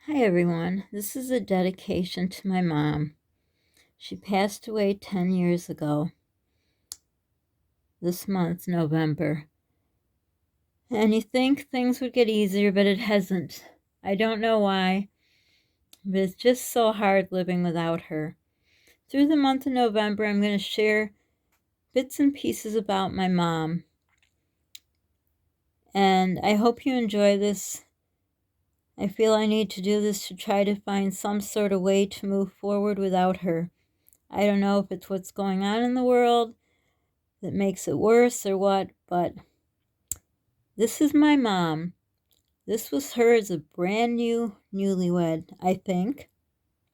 Hi everyone, this is a dedication to my mom. She passed away 10 years ago, this month, November. And you think things would get easier, but it hasn't. I don't know why, but it's just so hard living without her. Through the month of November, I'm going to share bits and pieces about my mom. And I hope you enjoy this. I feel I need to do this to try to find some sort of way to move forward without her. I don't know if it's what's going on in the world that makes it worse or what, but this is my mom. This was her as a brand new newlywed, I think.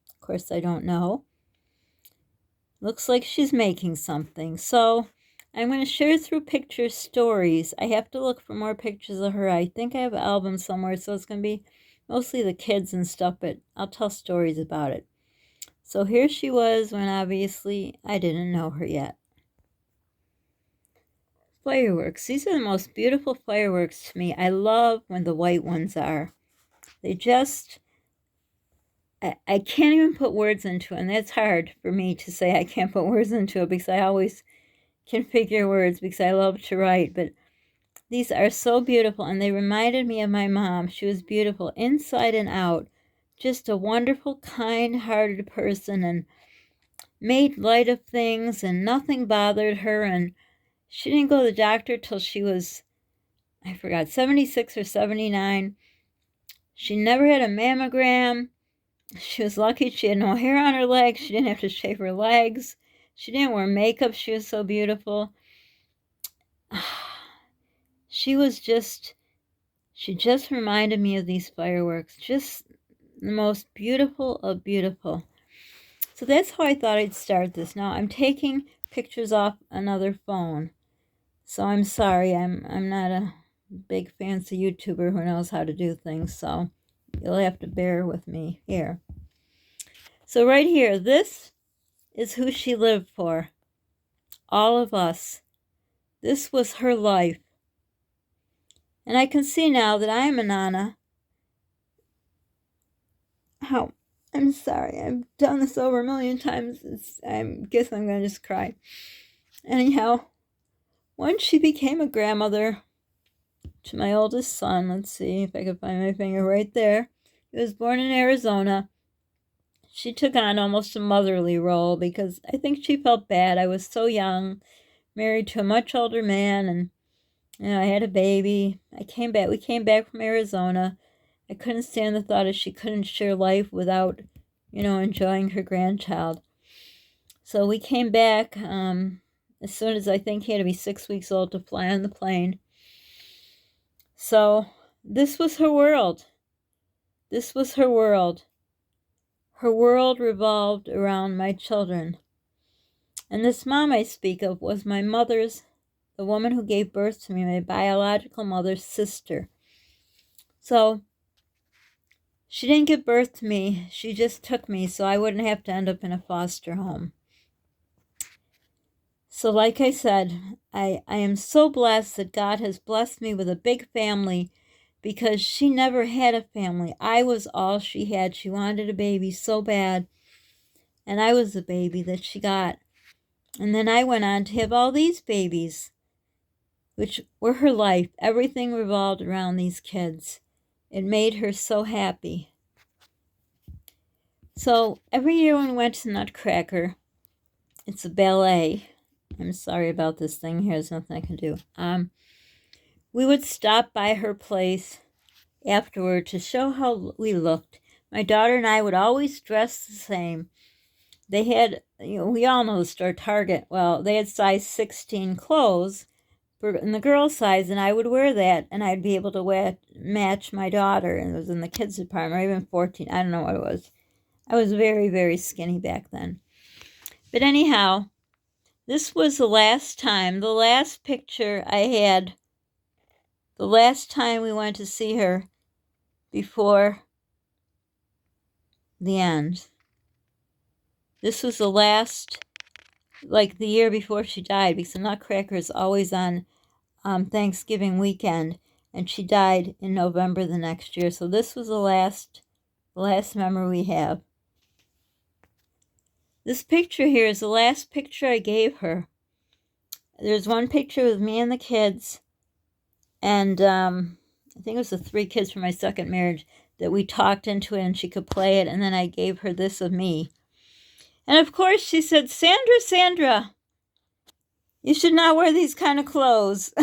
Of course, I don't know. Looks like she's making something. So I'm going to share through pictures, stories. I have to look for more pictures of her. I think I have an album somewhere, so it's going to be mostly the kids and stuff, but I'll tell stories about it. So here she was when obviously I didn't know her yet. Fireworks. These are the most beautiful fireworks to me. I love when the white ones are. They just, I can't even put words into it, and that's hard for me to say I can't put words into it because I always can figure words because I love to write, but these are so beautiful, and they reminded me of my mom. She was beautiful inside and out, just a wonderful, kind-hearted person, and made light of things, and nothing bothered her, and she didn't go to the doctor till she was, I forgot, 76 or 79. She never had a mammogram. She was lucky she had no hair on her legs. She didn't have to shave her legs. She didn't wear makeup. She was so beautiful. She just reminded me of these fireworks. Just the most beautiful of beautiful. So that's how I thought I'd start this. Now I'm taking pictures off another phone. So I'm sorry, I'm not a big fancy YouTuber who knows how to do things, so you'll have to bear with me here. So right here, this is who she lived for. All of us. This was her life. And I can see now that I am a nana. How? I'm sorry. I've done this over a million times. I guess I'm going to just cry. Anyhow, once she became a grandmother to my oldest son, let's see if I can find my finger right there. He was born in Arizona. She took on almost a motherly role because I think she felt bad. I was so young, married to a much older man, and I had a baby. We came back from Arizona. I couldn't stand the thought of she couldn't share life without, enjoying her grandchild. So we came back as soon as I think he had to be 6 weeks old to fly on the plane. So this was her world. This was her world. Her world revolved around my children. And this mom I speak of was my mother's, the woman who gave birth to me, my biological mother's sister. So she didn't give birth to me. She just took me so I wouldn't have to end up in a foster home. So like I said, I am so blessed that God has blessed me with a big family because she never had a family. I was all she had. She wanted a baby so bad, and I was the baby that she got. And then I went on to have all these babies, which were her life. Everything revolved around these kids. It made her so happy. So every year when we went to Nutcracker, it's a ballet. I'm sorry about this thing here. There's nothing I can do. We would stop by her place afterward to show how we looked. My daughter and I would always dress the same. They had, we all know the store Target. Well, they had size 16 clothes in the girl size, and I would wear that, and I'd be able to match my daughter, and it was in the kids department, or even 14. I don't know what it was. I was very, very skinny back then. But anyhow, this was the last picture I had, the last time we went to see her before the end. This was the last, like the year before she died, because the Nutcracker is always on Thanksgiving weekend, and she died in November the next year. So this was the last the last memory we have. This picture here is the last picture I gave her. There's one picture with me and the kids, and I think it was the 3 kids from my second marriage that we talked into it and she could play it, and then I gave her this of me. And of course she said, "Sandra, Sandra, you should not wear these kind of clothes."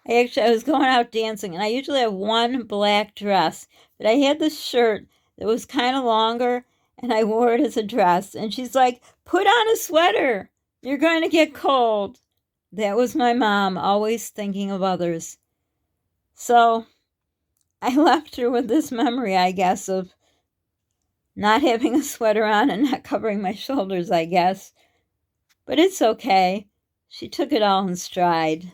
I was going out dancing, and I usually have one black dress, but I had this shirt that was kind of longer, and I wore it as a dress. And she's like, "Put on a sweater. You're going to get cold." That was my mom, always thinking of others. So I left her with this memory, I guess, of not having a sweater on and not covering my shoulders, I guess. But it's okay. She took it all in stride.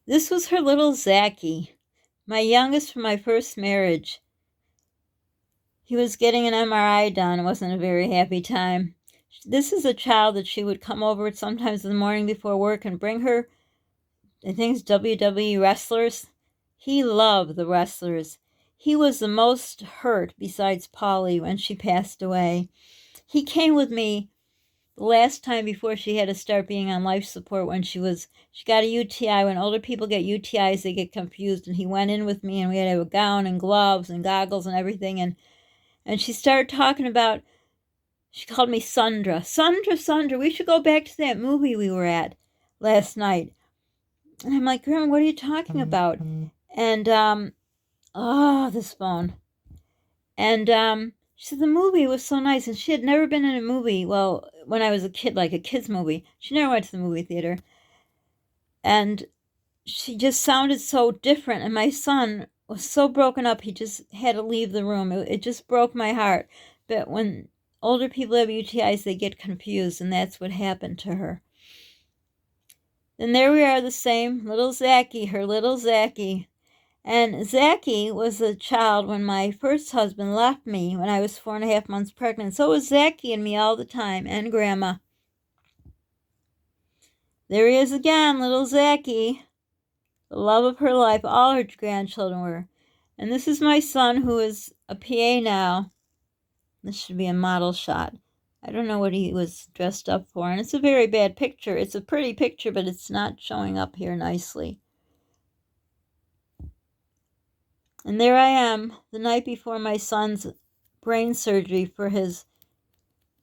This was her little Zachy, my youngest from my first marriage. He was getting an MRI done. It wasn't a very happy time. This is a child that she would come over sometimes in the morning before work and bring her, I think it's WWE wrestlers. He loved the wrestlers. He was the most hurt besides Polly when she passed away. He came with me the last time before she had to start being on life support when she got a UTI. When older people get UTIs, they get confused. And he went in with me, and we had to have a gown and gloves and goggles and everything. And she started talking about, she called me Sandra. Sandra, we should go back to that movie we were at last night. And I'm like, "Grandma, what are you talking about?" And, this phone. And, she said the movie was so nice, and she had never been in a movie, well, when I was a kid, like a kid's movie. She never went to the movie theater. And she just sounded so different, and my son was so broken up, he just had to leave the room. It just broke my heart. But when older people have UTIs, they get confused, and that's what happened to her. Then there we are, the same little Zachy, her little Zachy. And Zachy was a child when my first husband left me when I was 4.5 months pregnant. So it was Zachy and me all the time, and Grandma. There he is again, little Zachy. The love of her life. All her grandchildren were. And this is my son, who is a PA now. This should be a model shot. I don't know what he was dressed up for. And it's a very bad picture. It's a pretty picture, but it's not showing up here nicely. And there I am, the night before my son's brain surgery for his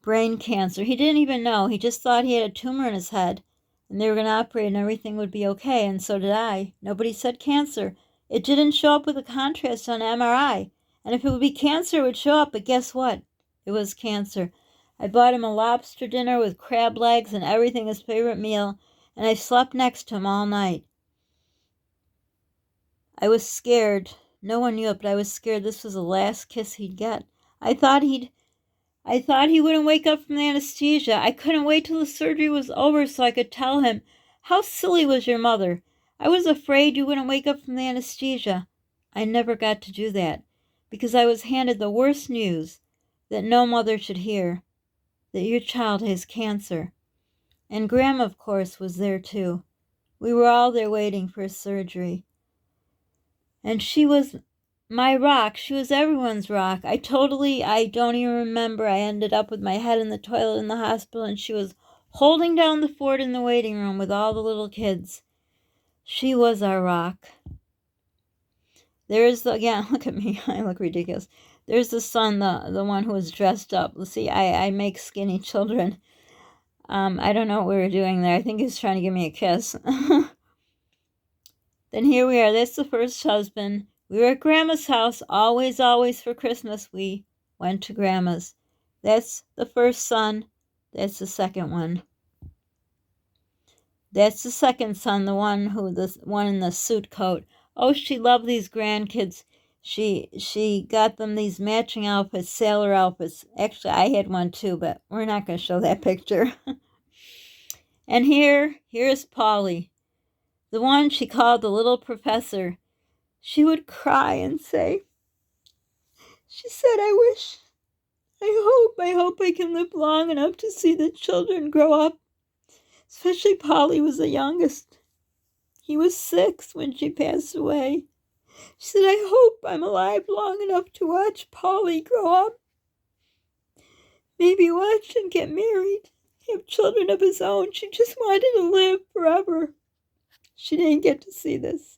brain cancer. He didn't even know. He just thought he had a tumor in his head, and they were going to operate and everything would be okay, and so did I. Nobody said cancer. It didn't show up with a contrast on MRI. And if it would be cancer, it would show up, but guess what? It was cancer. I bought him a lobster dinner with crab legs and everything, his favorite meal, and I slept next to him all night. I was scared. No one knew it, but I was scared this was the last kiss he'd get. I thought he wouldn't wake up from the anesthesia. I couldn't wait till the surgery was over so I could tell him, "How silly was your mother? I was afraid you wouldn't wake up from the anesthesia." I never got to do that because I was handed the worst news that no mother should hear, that your child has cancer. And Grandma, of course, was there too. We were all there waiting for his surgery. And she was my rock. She was everyone's rock. I don't even remember. I ended up with my head in the toilet in the hospital, and she was holding down the fort in the waiting room with all the little kids. She was our rock. There's again, look at me. I look ridiculous. There's the son, the one who was dressed up. Let's see, I make skinny children. I don't know what we were doing there. I think he was trying to give me a kiss. Then here we are. That's the first husband. We were at Grandma's house. Always, always for Christmas, we went to Grandma's. That's the first son. That's the second one. That's the second son, the one in the suit coat. Oh, she loved these grandkids. She got them these matching outfits, sailor outfits. Actually, I had one too, but we're not going to show that picture. And here's Polly, the one she called the little professor. She would cry and say, she said, I hope I can live long enough to see the children grow up. Especially Polly was the youngest. He was 6 when she passed away. She said, I hope I'm alive long enough to watch Polly grow up. Maybe watch and get married, have children of his own. She just wanted to live forever. She didn't get to see this.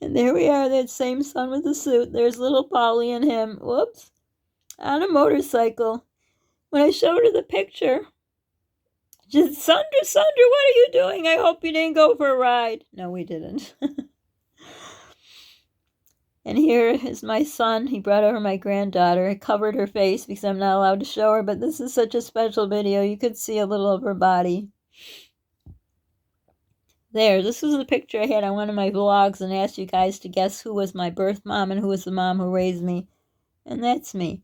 And there we are, that same son with the suit. There's little Polly and him, whoops, on a motorcycle. When I showed her the picture, she said, Sandra, what are you doing? I hope you didn't go for a ride. No, we didn't. And here is my son. He brought over my granddaughter. I covered her face because I'm not allowed to show her, but this is such a special video. You could see a little of her body. There, this was the picture I had on one of my vlogs and asked you guys to guess who was my birth mom and who was the mom who raised me. And that's me.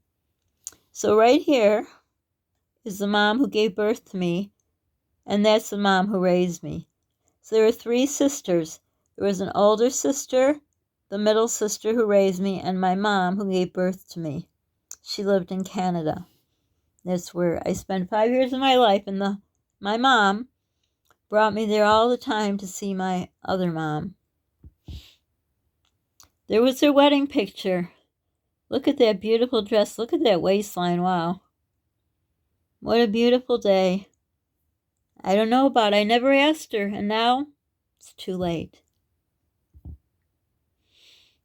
So right here is the mom who gave birth to me, and that's the mom who raised me. So there were 3 sisters. There was an older sister, the middle sister who raised me, and my mom who gave birth to me. She lived in Canada. That's where I spent 5 years of my life, and my mom brought me there all the time to see my other mom. There was their wedding picture. Look at that beautiful dress. Look at that waistline. Wow. What a beautiful day. I don't know about it. I never asked her, and now it's too late.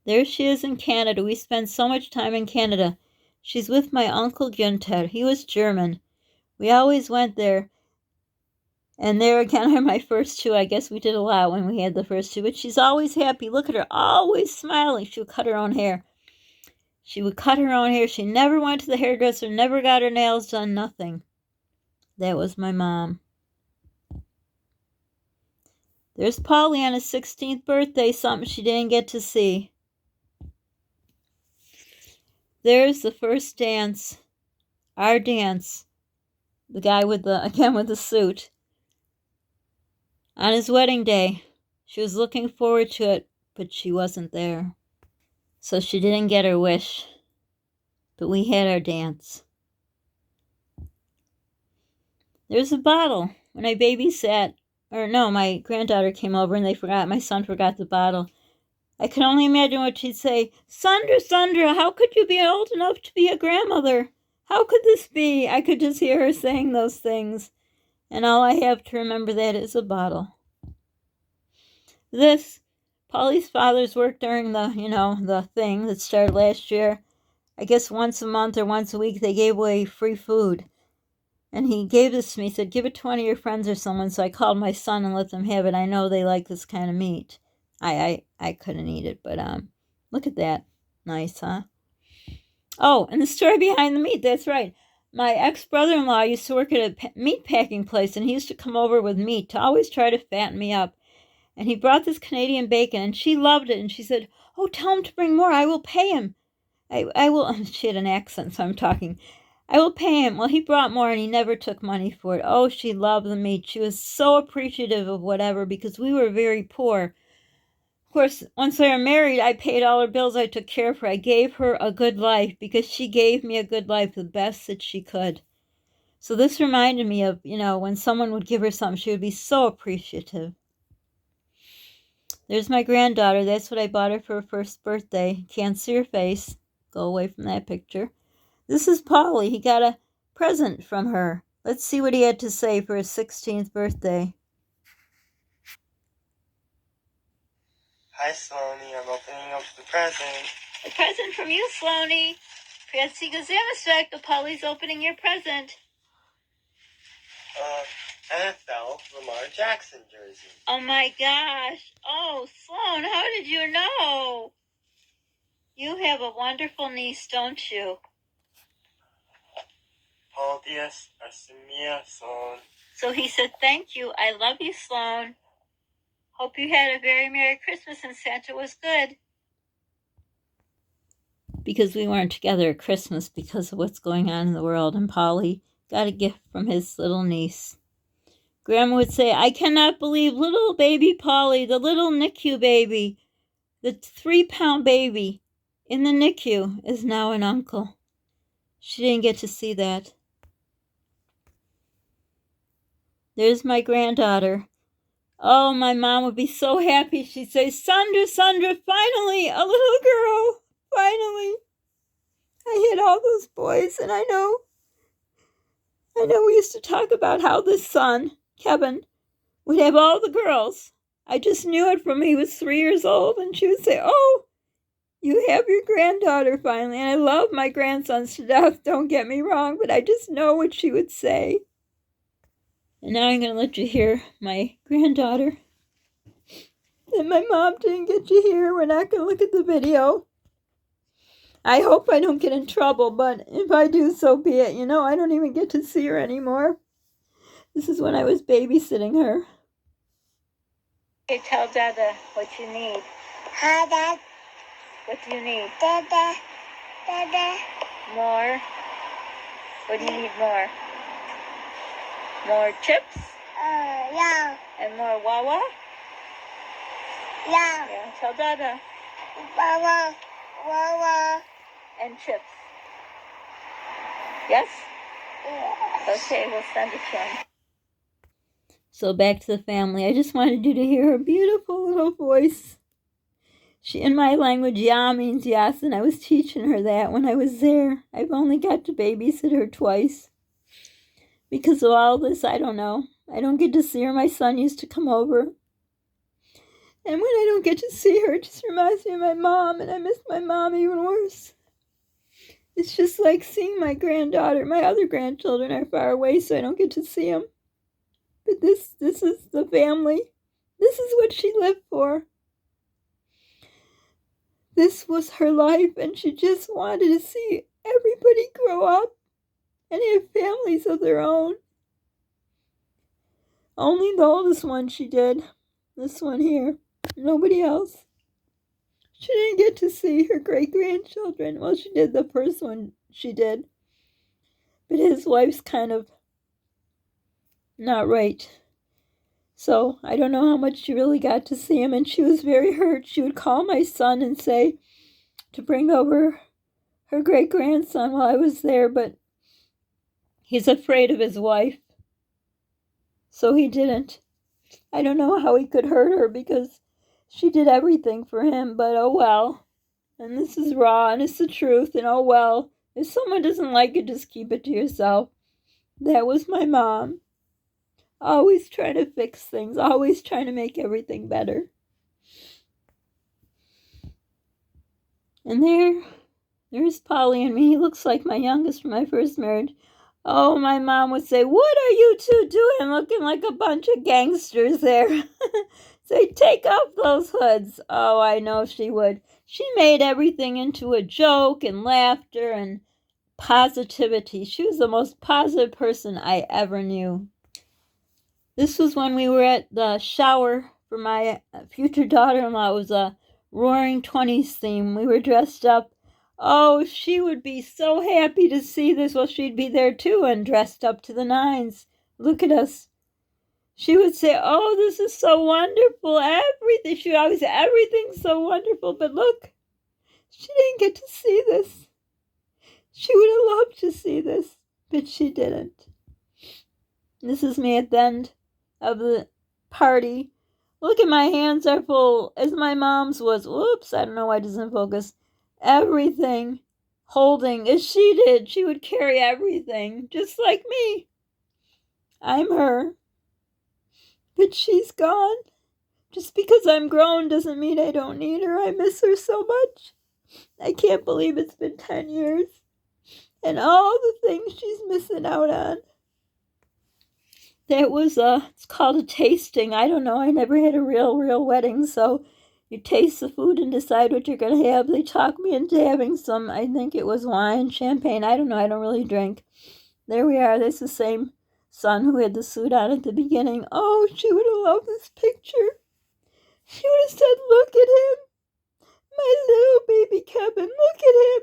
There she is in Canada. We spent so much time in Canada. She's with my Uncle Günther. He was German. We always went there. And there again are my first 2. I guess we did a lot when we had the first 2. But she's always happy. Look at her, always smiling. She would cut her own hair. She would cut her own hair. She never went to the hairdresser, never got her nails done, nothing. That was my mom. There's Polly on his 16th birthday, something she didn't get to see. There's the first dance, our dance. The guy with the suit. On his wedding day, she was looking forward to it, but she wasn't there. So she didn't get her wish. But we had our dance. There's a bottle. When I babysat, my granddaughter came over and my son forgot the bottle. I could only imagine what she'd say. Sandra, how could you be old enough to be a grandmother? How could this be? I could just hear her saying those things. And all I have to remember that is a bottle. Polly's father's work during the thing that started last year. I guess once a month or once a week they gave away free food. And he gave this to me. He said, give it to one of your friends or someone. So I called my son and let them have it. I know they like this kind of meat. I couldn't eat it, but look at that. Nice, huh? Oh, and the story behind the meat, that's right. My ex-brother-in-law used to work at a meat packing place, and he used to come over with meat to always try to fatten me up. And he brought this Canadian bacon, and she loved it, and she said, oh, tell him to bring more. I will pay him. I will, she had an accent, so I'm talking. I will pay him. Well, he brought more, and he never took money for it. Oh, she loved the meat. She was so appreciative of whatever, because we were very poor. Of course, once we were married, I paid all her bills. I took care of her. I gave her a good life because she gave me a good life, the best that she could. So this reminded me of, when someone would give her something, she would be so appreciative. There's my granddaughter. That's what I bought her for her first birthday. Can't see her face. Go away from that picture. This is Polly. He got a present from her. Let's see what he had to say for his 16th birthday. Hi, Sloanie. I'm opening up the present. A present from you, Sloanie. Priyatsy Gazamastrak, Polly's opening your present. NFL Lamar Jackson jersey. Oh my gosh. Oh, Sloan, how did you know? You have a wonderful niece, don't you? P.O.BOX is. So he said, thank you. I love you, Sloan. Hope you had a very Merry Christmas and Santa was good. Because we weren't together at Christmas because of what's going on in the world, and Polly got a gift from his little niece. Grandma would say, I cannot believe little baby Polly, the little NICU baby, the 3-pound baby in the NICU is now an uncle. She didn't get to see that. There's my granddaughter. Oh, my mom would be so happy. She'd say, Sandra, Sandra, finally, a little girl. Finally. I had all those boys, and I know we used to talk about how this son, Kevin, would have all the girls. I just knew it from he was 3 years old, and she would say, oh, you have your granddaughter finally. And I love my grandsons to death, don't get me wrong, but I just know what she would say. And now I'm going to let you hear my granddaughter that my mom didn't get you hear. We're not going to look at the video. I hope I don't get in trouble, but if I do, so be it. You know, I don't even get to see her anymore. This is when I was babysitting her. Okay, tell Dada what you need. Hi, Dad. What do you need? Dada. Dada. More? What do you need more? More chips? Yeah. And more Wawa? Yeah. Yeah, tell Dada. Wawa. Wawa. And chips. Yes? Yes. Okay, we'll send it to him. So back to the family. I just wanted you to hear her beautiful little voice. She, in my language, ya means yes, and I was teaching her that when I was there. I've only got to babysit her twice. Because of all this, I don't know. I don't get to see her. My son used to come over. And when I don't get to see her, it just reminds me of my mom, and I miss my mom even worse. It's just like seeing my granddaughter. My other grandchildren are far away, so I don't get to see them. But this is the family. This is what she lived for. This was her life, and she just wanted to see everybody grow up and have families of their own. Only the oldest one she did. This one here. Nobody else. She didn't get to see her great-grandchildren. Well, she did the first one she did. But his wife's kind of not right. So I don't know how much she really got to see him, and she was very hurt. She would call my son and say to bring over her great-grandson while I was there, but he's afraid of his wife. So he didn't. I don't know how he could hurt her because she did everything for him, but oh well. And this is raw, and it's the truth, and oh well. If someone doesn't like it, just keep it to yourself. That was my mom. Always trying to fix things, always trying to make everything better. And there's Polly and me. He looks like my youngest from my first marriage. Oh, my mom would say, what are you two doing looking like a bunch of gangsters there? Say, take off those hoods. Oh, I know she would. She made everything into a joke and laughter and positivity. She was the most positive person I ever knew. This was when we were at the shower for my future daughter-in-law. It was a Roaring 20s theme. We were dressed up. Oh, she would be so happy to see this. Well, she'd be there too and dressed up to the nines. Look at us. She would say, oh, this is so wonderful. Everything. She would always say, everything's so wonderful. But look, she didn't get to see this. She would have loved to see this, but she didn't. This is me at the end of the party. Look at my hands are full, as my mom's was. Whoops, I don't know why it doesn't focus. Everything holding, as she did. She would carry everything, just like me. I'm her. But she's gone. Just because I'm grown doesn't mean I don't need her. I miss her so much. I can't believe it's been 10 years. And all the things she's missing out on. That was it's called a tasting. I don't know. I never had a real wedding, so you taste the food and decide what you're going to have. They talked me into having some, I think it was wine, champagne. I don't know. I don't really drink. There we are. That's the same son who had the suit on at the beginning. Oh, she would have loved this picture. She would have said, look at him. My little baby Kevin, look at him.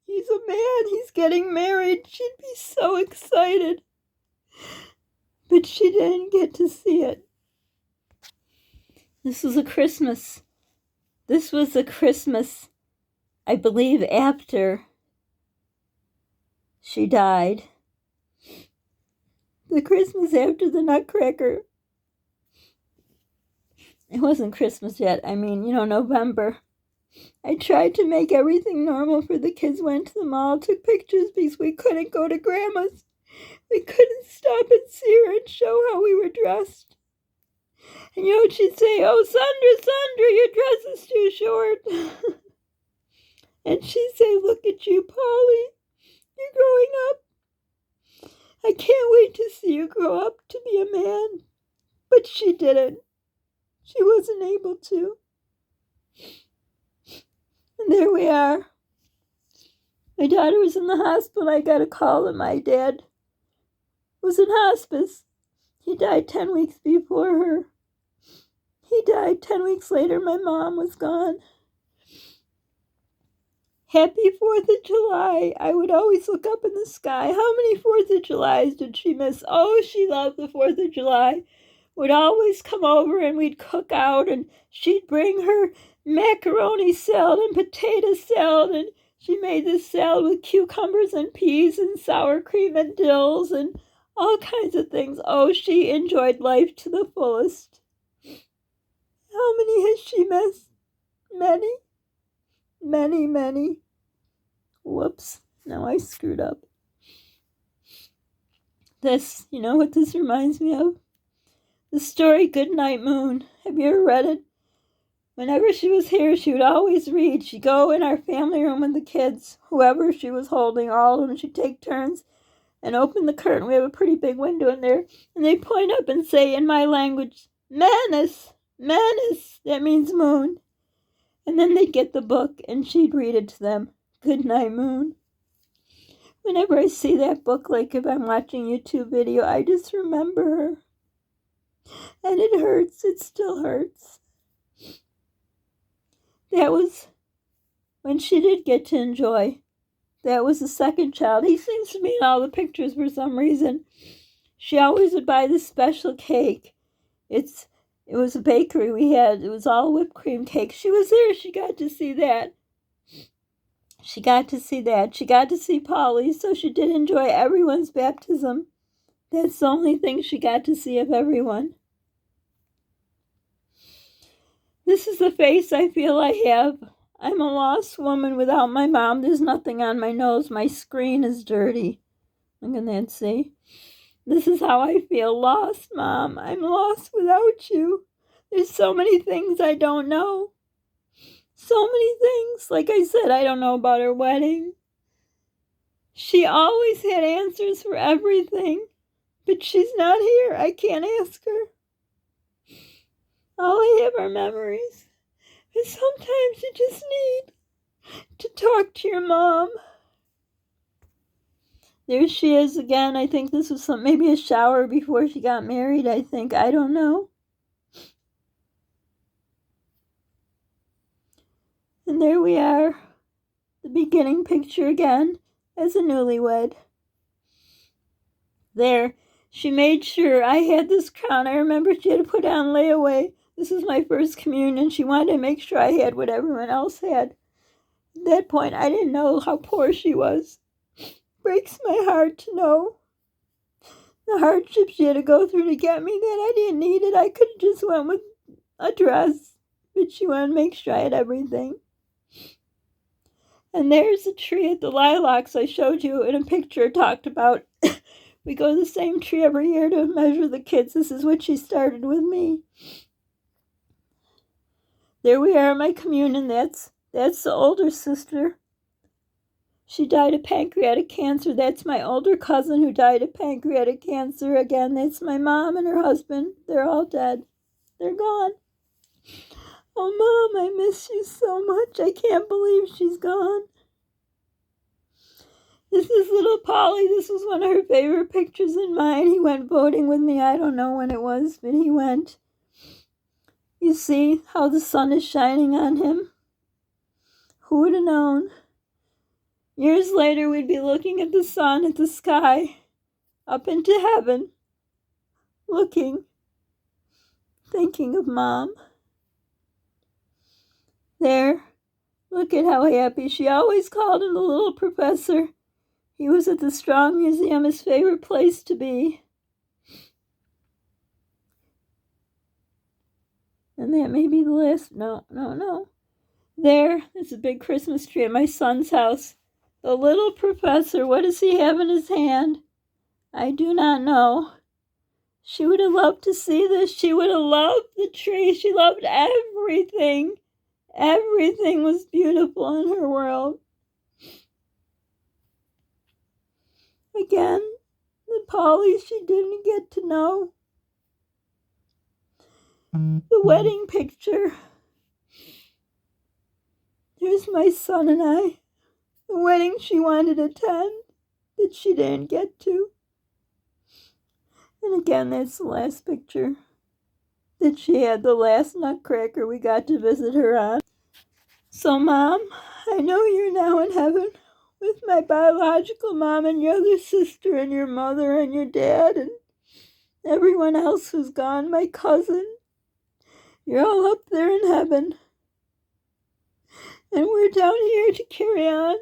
He's a man. He's getting married. She'd be so excited. But she didn't get to see it. This was a Christmas. This was a Christmas, I believe, after she died. The Christmas after the Nutcracker. It wasn't Christmas yet. I mean, November. I tried to make everything normal for the kids. Went to the mall, took pictures because we couldn't go to Grandma's. We couldn't stop and see her and show how we were dressed. And she'd say, "Oh, Sandra, your dress is too short." And she'd say, "Look at you, Polly. You're growing up. I can't wait to see you grow up to be a man." But she didn't. She wasn't able to. And there we are. My daughter was in the hospital. I got a call that my dad was in hospice. He died 10 weeks before her. He died 10 weeks later. My mom was gone. Happy 4th of July. I would always look up in the sky. How many 4th of Julys did she miss? Oh, she loved the 4th of July. Would always come over and we'd cook out, and she'd bring her macaroni salad and potato salad, and she made this salad with cucumbers and peas and sour cream and dills and all kinds of things. Oh, she enjoyed life to the fullest. How many has she missed? Many. Many, many. Whoops. Now I screwed up. This, you know what this reminds me of? The story Goodnight Moon. Have you ever read it? Whenever she was here, she would always read. She'd go in our family room with the kids, whoever she was holding, all of them. She'd take turns and open the curtain. We have a pretty big window in there. And they'd point up and say, in my language, "Manus, Manus." That means moon. And then they'd get the book and she'd read it to them. Goodnight Moon. Whenever I see that book, like if I'm watching a YouTube video, I just remember her. And it hurts. It still hurts. That was when she did get to enjoy. That was the second child. He seems to be in all the pictures for some reason. She always would buy this special cake. It was a bakery we had. It was all whipped cream cake. She was there. She got to see that. She got to see Polly, so she did enjoy everyone's baptism. That's the only thing she got to see of everyone. This is the face I feel I have. I'm a lost woman without my mom. There's nothing on my nose. My screen is dirty. Look at that, see? This is how I feel. Lost, Mom. I'm lost without you. There's so many things I don't know. So many things. Like I said, I don't know about her wedding. She always had answers for everything. But she's not here. I can't ask her. All I have are memories. And sometimes you just need to talk to your mom. There she is again. I think this was maybe a shower before she got married, I think. I don't know. And there we are. The beginning picture again as a newlywed. There. She made sure I had this crown. I remember she had to put on layaway. This is my first communion. She wanted to make sure I had what everyone else had. At that point, I didn't know how poor she was. Breaks my heart to know the hardship she had to go through to get me that. I didn't need it. I could have just went with a dress. But she wanted to make sure I had everything. And there's the tree at the lilacs I showed you in a picture talked about. We go to the same tree every year to measure the kids. This is what she started with me. There we are, my communion. That's the older sister. She died of pancreatic cancer. That's my older cousin who died of pancreatic cancer. Again, that's my mom and her husband. They're all dead. They're gone. Oh, Mom, I miss you so much. I can't believe she's gone. This is little Polly. This was one of her favorite pictures and mine. He went voting with me. I don't know when it was, but he went. You see how the sun is shining on him? Who would have known? Years later, we'd be looking at the sun, at the sky, up into heaven, looking, thinking of Mom. There, look at how happy. She always called him the little professor. He was at the Strong Museum, his favorite place to be. And that may be the last. No. There's a big Christmas tree at my son's house. The little professor, what does he have in his hand? I do not know. She would have loved to see this. She would have loved the tree. She loved everything. Everything was beautiful in her world. Again, the Polly she didn't get to know. The wedding picture. Here's my son and I. The wedding she wanted to attend that she didn't get to. And again, that's the last picture that she had, the last nutcracker we got to visit her on. So, Mom, I know you're now in heaven with my biological mom and your other sister and your mother and your dad and everyone else who's gone, my cousin. You're all up there in heaven. And we're down here to carry on.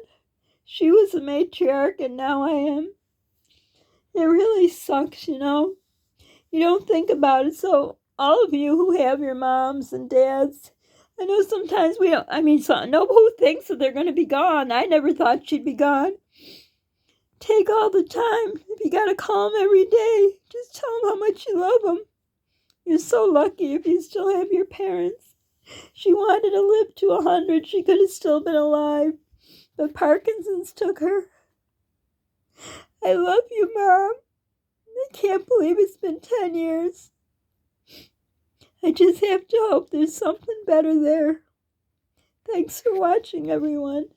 She was a matriarch and now I am. It really sucks, you know. You don't think about it. So all of you who have your moms and dads, I know sometimes we don't, who thinks that they're going to be gone? I never thought she'd be gone. Take all the time. If you got to call them every day, just tell them how much you love them. You're so lucky if you still have your parents. She wanted to live to 100. She could have still been alive, but Parkinson's took her. I love you, Mom. I can't believe it's been 10 years. I just have to hope there's something better there. Thanks for watching, everyone.